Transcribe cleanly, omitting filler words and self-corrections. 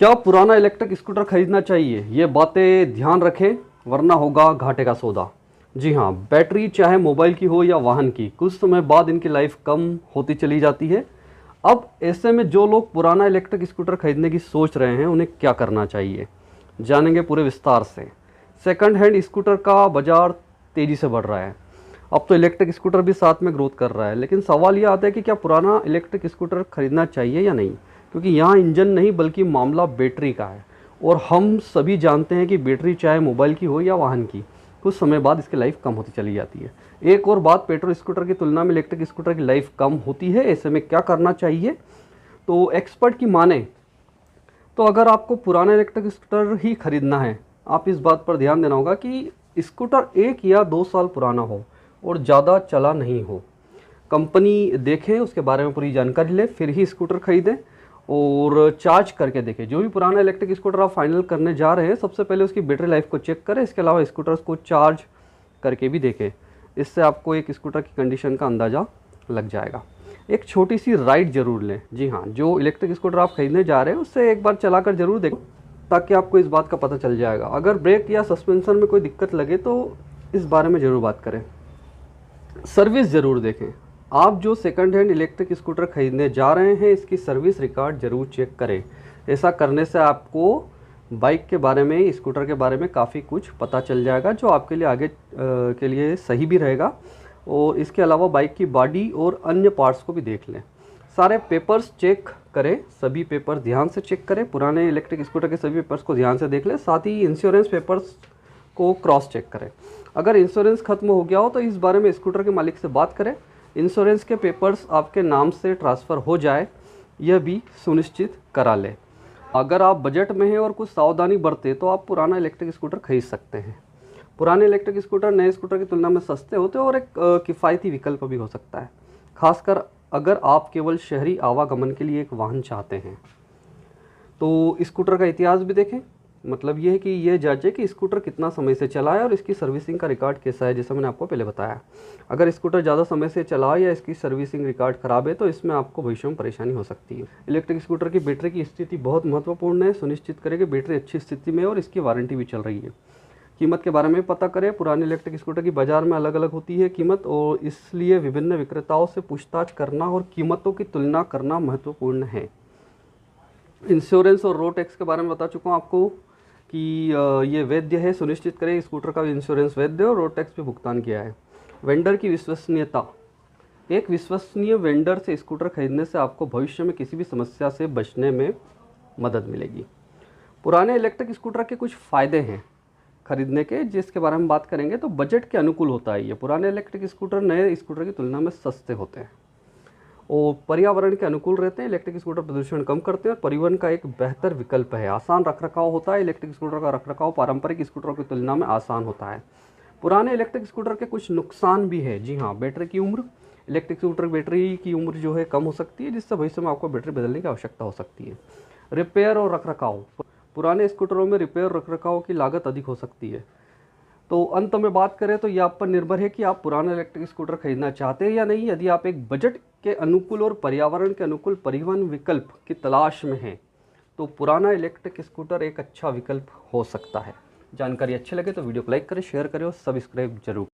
क्या पुराना electric scooter खरीदना चाहिए? ये बातें ध्यान रखें वरना होगा घाटे का सौदा। जी हाँ, बैटरी चाहे मोबाइल की हो या वाहन की, कुछ समय बाद इनकी लाइफ कम होती चली जाती है। अब ऐसे में जो लोग पुराना इलेक्ट्रिक स्कूटर खरीदने की सोच रहे हैं उन्हें क्या करना चाहिए, जानेंगे पूरे विस्तार से। सेकंड हैंड स्कूटर का बाजार तेज़ी से बढ़ रहा है। अब तो इलेक्ट्रिक स्कूटर भी साथ में ग्रोथ कर रहा है, लेकिन सवाल ये आता है कि क्या पुराना इलेक्ट्रिक स्कूटर खरीदना चाहिए या नहीं, क्योंकि यहाँ इंजन नहीं बल्कि मामला बैटरी का है। और हम सभी जानते हैं कि बैटरी चाहे मोबाइल की हो या वाहन की, कुछ समय बाद इसकी लाइफ कम होती चली जाती है। एक और बात, पेट्रोल स्कूटर की तुलना में इलेक्ट्रिक स्कूटर की लाइफ कम होती है। ऐसे में क्या करना चाहिए? तो एक्सपर्ट की माने तो अगर आपको पुराना इलेक्ट्रिक स्कूटर ही खरीदना है, आप इस बात पर ध्यान देना होगा कि स्कूटर 1 या 2 साल पुराना हो और ज़्यादा चला नहीं हो। कंपनी देखें, उसके बारे में पूरी जानकारी लें, फिर ही स्कूटर खरीदें और चार्ज करके देखें। जो भी पुराना इलेक्ट्रिक स्कूटर आप फाइनल करने जा रहे हैं, सबसे पहले उसकी बैटरी लाइफ को चेक करें। इसके अलावा स्कूटर्स को चार्ज करके भी देखें। इससे आपको एक स्कूटर की कंडीशन का अंदाज़ा लग जाएगा। एक छोटी सी राइड ज़रूर लें। जी हाँ, जो इलेक्ट्रिक स्कूटर आप खरीदने जा रहे हैं उससे एक बार चलाकर ज़रूर देखें, ताकि आपको इस बात का पता चल जाएगा। अगर ब्रेक या सस्पेंशन में कोई दिक्कत लगे तो इस बारे में ज़रूर बात करें। सर्विस ज़रूर देखें। आप जो सेकंड हैंड इलेक्ट्रिक स्कूटर खरीदने जा रहे हैं, इसकी सर्विस रिकॉर्ड ज़रूर चेक करें। ऐसा करने से आपको बाइक के बारे में, स्कूटर के बारे में काफ़ी कुछ पता चल जाएगा, जो आपके लिए आगे के लिए सही भी रहेगा। और इसके अलावा बाइक की बॉडी और अन्य पार्ट्स को भी देख लें। सारे पेपर्स चेक करें, सभी पेपर ध्यान से चेक करें। पुराने इलेक्ट्रिक स्कूटर के सभी पेपर्स को ध्यान से देख लें। साथ ही इंश्योरेंस पेपर्स को क्रॉस चेक करें। अगर इंश्योरेंस खत्म हो गया हो तो इस बारे में स्कूटर के मालिक से बात करें। इंश्योरेंस के पेपर्स आपके नाम से ट्रांसफ़र हो जाए, यह भी सुनिश्चित करा लें। अगर आप बजट में हैं और कुछ सावधानी बरतें तो आप पुराना इलेक्ट्रिक स्कूटर खरीद सकते हैं। पुराने इलेक्ट्रिक स्कूटर नए स्कूटर की तुलना में सस्ते होते हैं और एक किफ़ायती विकल्प भी हो सकता है, खासकर अगर आप केवल शहरी आवागमन के लिए एक वाहन चाहते हैं। तो स्कूटर का इतिहास भी देखें। मतलब ये है कि ये जांचें कि स्कूटर कितना समय से चला है और इसकी सर्विसिंग का रिकॉर्ड कैसा है, जैसा मैंने आपको पहले बताया। अगर स्कूटर ज़्यादा समय से चला है या इसकी सर्विसिंग रिकॉर्ड ख़राब है तो इसमें आपको भविष्य में परेशानी हो सकती है। इलेक्ट्रिक स्कूटर की बैटरी की स्थिति बहुत महत्वपूर्ण है। सुनिश्चित करें कि बैटरी अच्छी स्थिति में है और इसकी वारंटी भी चल रही है। कीमत के बारे में पता करें। पुराने इलेक्ट्रिक स्कूटर की बाज़ार में अलग अलग होती है कीमत, और इसलिए विभिन्न विक्रेताओं से पूछताछ करना और कीमतों की तुलना करना महत्वपूर्ण है। इंश्योरेंस और रोड टैक्स के बारे में बता चुका हूँ आपको कि ये वैध है। सुनिश्चित करें स्कूटर का इंश्योरेंस वैध है और रोड टैक्स भी भुगतान किया है। वेंडर की विश्वसनीयता। एक विश्वसनीय वेंडर से स्कूटर खरीदने से आपको भविष्य में किसी भी समस्या से बचने में मदद मिलेगी। पुराने इलेक्ट्रिक स्कूटर के कुछ फ़ायदे हैं खरीदने के, जिसके बारे में बात करेंगे। तो बजट के अनुकूल होता है ये। पुराने इलेक्ट्रिक स्कूटर नए स्कूटर की तुलना में सस्ते होते हैं और पर्यावरण के अनुकूल रहते हैं। इलेक्ट्रिक स्कूटर प्रदूषण कम करते हैं और परिवहन का एक बेहतर विकल्प है। आसान रखरखाव होता है। इलेक्ट्रिक स्कूटर का रखरखाव पारंपरिक स्कूटरों की तुलना में आसान होता है। पुराने इलेक्ट्रिक स्कूटर के कुछ नुकसान भी है। जी हाँ, बैटरी की उम्र। इलेक्ट्रिक स्कूटर बैटरी की उम्र जो है कम हो सकती है, जिससे भविष्य में आपको बैटरी बदलने की आवश्यकता हो सकती है। रिपेयर और रखरखाव। पुराने स्कूटरों में रिपेयर और रखरखाव की लागत अधिक हो सकती है। तो अंत में बात करें तो यह आप पर निर्भर है कि आप पुराना इलेक्ट्रिक स्कूटर खरीदना चाहते हैं या नहीं। यदि आप एक बजट के अनुकूल और पर्यावरण के अनुकूल परिवहन विकल्प की तलाश में हैं तो पुराना इलेक्ट्रिक स्कूटर एक अच्छा विकल्प हो सकता है। जानकारी अच्छी लगे तो वीडियो को लाइक करें, शेयर करें और सब्सक्राइब जरूर।